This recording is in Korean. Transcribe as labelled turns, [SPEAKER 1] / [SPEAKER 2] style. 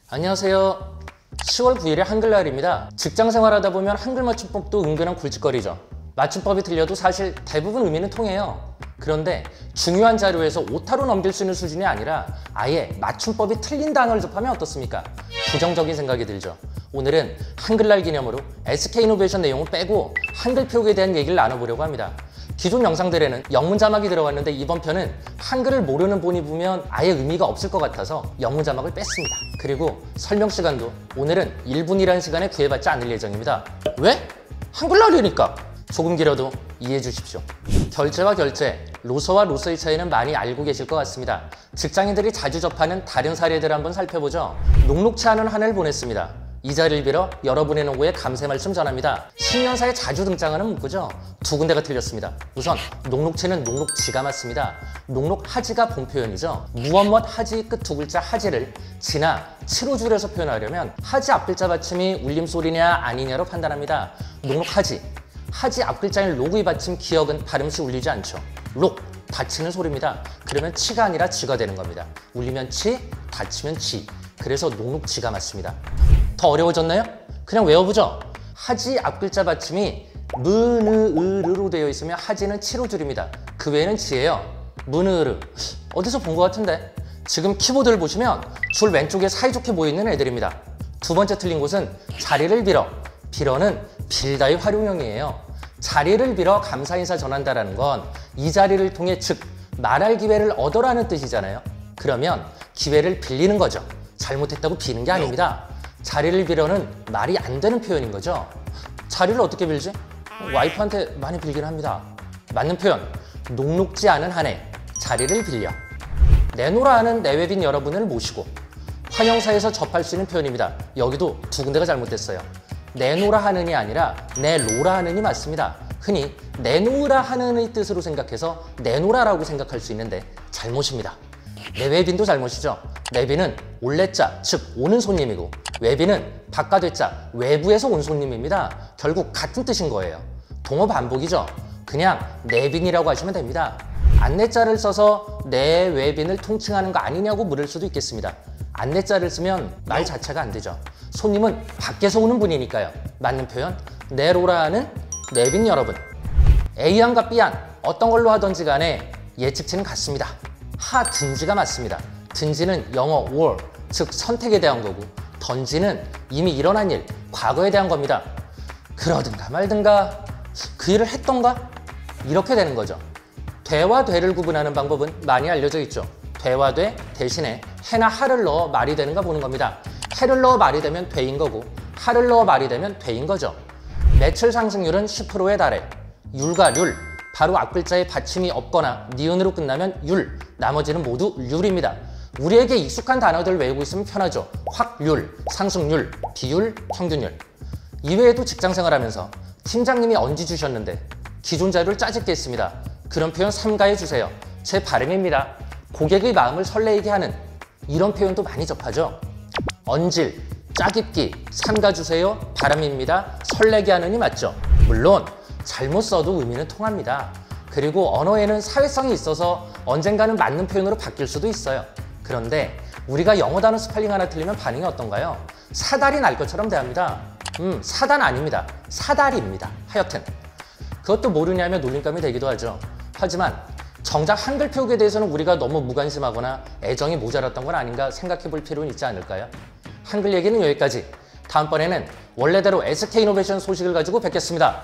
[SPEAKER 1] 안녕하세요. 10월 9일에 한글날입니다. 직장 생활하다 보면 한글 맞춤법도 은근한 굴짓거리죠. 맞춤법이 틀려도 사실 대부분 의미는 통해요. 그런데 중요한 자료에서 오타로 넘길 수 있는 수준이 아니라 아예 맞춤법이 틀린 단어를 접하면 어떻습니까? 부정적인 생각이 들죠. 오늘은 한글날 기념으로 SK이노베이션 내용은 빼고 한글 표기에 대한 얘기를 나눠보려고 합니다. 기존 영상들에는 영문 자막이 들어갔는데 이번 편은 한글을 모르는 분이 보면 아예 의미가 없을 것 같아서 영문 자막을 뺐습니다. 그리고 설명 시간도 오늘은 1분이라는 시간에 구애받지 않을 예정입니다. 왜? 한글날이니까! 조금 길어도 이해해 주십시오. 결제와 결제, 로서와 로서의 차이는 많이 알고 계실 것 같습니다. 직장인들이 자주 접하는 다른 사례들을 한번 살펴보죠. 녹록치 않은 한 해를 보냈습니다. 이 자리를 빌어 여러분의 노고에 감사의 말씀 전합니다. 신년사에 자주 등장하는 문구죠. 두 군데가 틀렸습니다. 우선 녹록치는 녹록지가 맞습니다. 녹록하지가 본표현이죠. 무엇 하지 끝 두 글자 하지를 지나 치로 줄여서 표현하려면 하지 앞글자 받침이 울림소리냐 아니냐로 판단합니다. 녹록하지, 하지 앞글자인 로그의 받침 기억은 발음시 울리지 않죠. 록, 닫히는 소리입니다. 그러면 치가 아니라 지가 되는 겁니다. 울리면 치, 닫히면 지. 그래서 녹록지가 맞습니다. 더 어려워졌나요? 그냥 외워보죠. 하지 앞글자 받침이 무느으르로 되어 있으면 하지는 치로 줄입니다. 그 외에는 지예요. 무느으르. 어디서 본 것 같은데? 지금 키보드를 보시면 줄 왼쪽에 사이좋게 모여있는 애들입니다. 두 번째 틀린 곳은 자리를 빌어. 빌어는 빌다의 활용형이에요. 자리를 빌어 감사 인사 전한다라는 건 이 자리를 통해 즉 말할 기회를 얻어라는 뜻이잖아요. 그러면 기회를 빌리는 거죠. 잘못했다고 비는 게 아닙니다. 자리를 빌어는 말이 안 되는 표현인 거죠. 자리를 어떻게 빌지? 와이프한테 많이 빌긴 합니다. 맞는 표현, 녹록지 않은 한 해, 자리를 빌려. 내노라 하는 내외빈 여러분을 모시고 환영사에서 접할 수 있는 표현입니다. 여기도 두 군데가 잘못됐어요. 내노라 하는이 아니라 내로라 하는이 맞습니다. 흔히 내놓으라 하는의 뜻으로 생각해서 내노라라고 생각할 수 있는데 잘못입니다. 내외빈도 잘못이죠. 내빈은 올레자, 즉 오는 손님이고 외빈은 바깥외자, 외부에서 온 손님입니다. 결국 같은 뜻인 거예요. 동어 반복이죠. 그냥 내빈이라고 하시면 됩니다. 안내자를 써서 내외빈을 통칭하는 거 아니냐고 물을 수도 있겠습니다. 안내자를 쓰면 말 자체가 안 되죠. 손님은 밖에서 오는 분이니까요. 맞는 표현, 내로라 하는 내빈 여러분. A안과 B안 어떤 걸로 하던지 간에 예측치는 같습니다. 하든지가 맞습니다. 든지는 영어 or, 즉 선택에 대한 거고 던지는 이미 일어난 일, 과거에 대한 겁니다. 그러든가 말든가 그 일을 했던가? 이렇게 되는 거죠. 되와 되를 구분하는 방법은 많이 알려져 있죠. 되와 되 대신에 해나 하를 넣어 말이 되는가 보는 겁니다. 해를 넣어 말이 되면 되인 거고 하를 넣어 말이 되면 되인 거죠. 매출 상승률은 10%에 달해. 율과 률, 바로 앞글자에 받침이 없거나 니은으로 끝나면 율, 나머지는 모두 률입니다. 우리에게 익숙한 단어들 외우고 있으면 편하죠. 확률, 상승률, 비율, 평균율. 이외에도 직장생활하면서 팀장님이 언지 주셨는데 기존 자료를 짜집게 했습니다. 그런 표현 삼가해 주세요. 제 발음입니다. 고객의 마음을 설레게 하는 이런 표현도 많이 접하죠. 언질, 짜깁기, 삼가주세요, 발음입니다. 설레게 하는이 맞죠. 물론 잘못 써도 의미는 통합니다. 그리고 언어에는 사회성이 있어서 언젠가는 맞는 표현으로 바뀔 수도 있어요. 그런데 우리가 영어 단어 스펠링 하나 틀리면 반응이 어떤가요? 사달이 날 것처럼 대합니다. 사단 아닙니다. 사달입니다. 하여튼 그것도 모르냐며 놀림감이 되기도 하죠. 하지만 정작 한글 표기에 대해서는 우리가 너무 무관심하거나 애정이 모자랐던 건 아닌가 생각해 볼 필요는 있지 않을까요? 한글 얘기는 여기까지. 다음번에는 원래대로 SK이노베이션 소식을 가지고 뵙겠습니다.